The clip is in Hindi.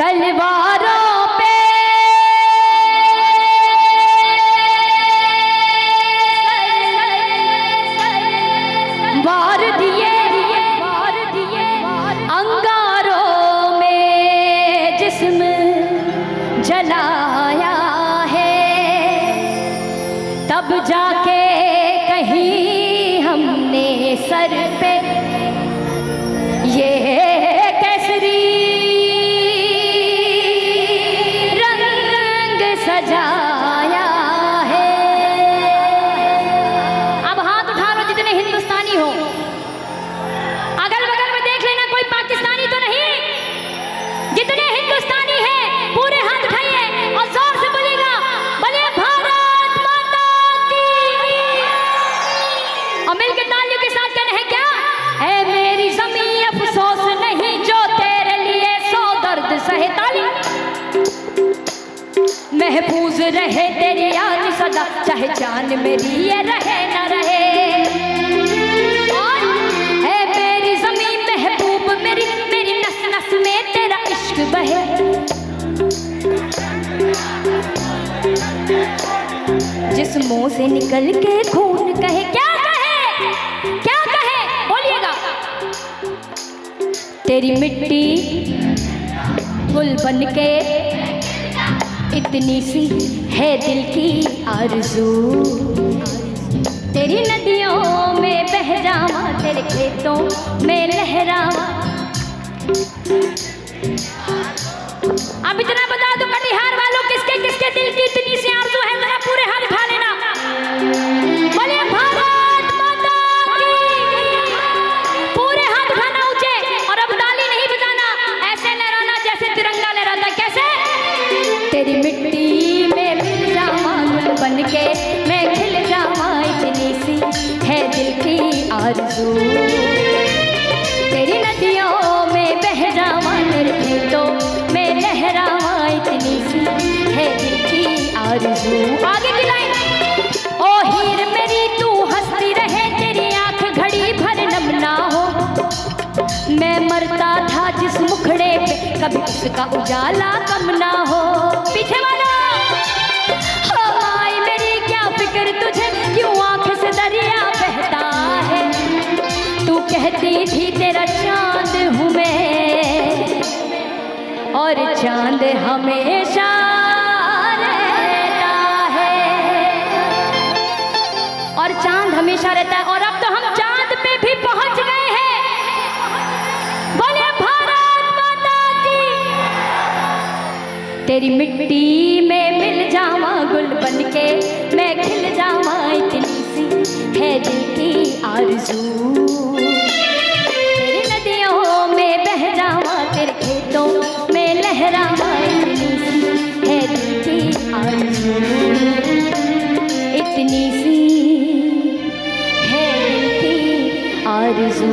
तलवारों पे वार दिए, अंगारों में जिस्म जलाया है, तब जाके कहीं हमने सर पे ये केसरी रंग सजाया है। अब हाथ उठा लो जितने हिंदुस्तानी हो, अगल बगल में देख लेना कोई पाकिस्तानी तो नहीं। जितने हिंदुस्तानी हैं पूरे हाथ उठाइए और जोर से बोलिएगा, बोलिए भारत माता की। और मिलकर तालियों के साथ कहना है क्या? ऐ मेरी ज़मीं अफसोस नहीं जो तेरे लिए सौ दर्द सहे। ताली। महफूज रहे तेरी याद सदा, चाहे जान मेरी ये रहे न रहे। और ऐ मेरी ज़मीं महबूब मेरी, मेरी नस नस में तेरा इश्क बहे। जिस्मों से निकल के खून कहे, क्या कहे, क्या कहे, बोलिएगा। तेरी मिट्टी गुल बन के इतनी सी है दिल की आरज़ू। तेरी नदियों में बह जावा, तेरे खेतों में लहरावा। अब इतना बता दो कटिहार वालों, किसके किसके दिल की इतनी सी आरज़ू है? जरा पूरे हाथ उठा लेना, बोलिए भारत माता की। पूरे हाथ उठाना ऊंचे, और अब ताली नहीं बजाना, ऐसे लहराना जैसे तिरंगा लहराता। कैसे? तेरी मिट्टी में मिल जावा गुल बन के मैं खिल जावा, इतनी सी है दिल की आरज़ू। तेरी नदियों में बह जावा, तेरे खेतों में लहरावा, इतनी सी है दिल की आरज़ू। आगे की लाइन। ओ हीर मेरी तू हंसती रहे, तेरी आंख घड़ी भर नम ना हो। मैं मरता था जिस मुखड़े पे, कभी उसका उजाला कम ना हो। पीछे वाला। हो माई मेरी क्या फिक्र तुझे, क्यों आंख से दरिया बहता है। तू कहती थी तेरा चांद हूँ मैं, और चांद हमेशा रहता है। और चांद हमेशा रहता है। और अब तो हम चांद पे भी पहुंच गए हैं। बोले भारत माता की। तेरी मिट्टी में मिल जावा गुल बन के मैं खिल जावा, इतनी सी है दिल की आरज़ू। तेरी नदियों में बह जावा, तेरे खेतों में लहरावा, इतनी सी है दिल की आरज़ू। इतनी सी है दिल की आरज़ू।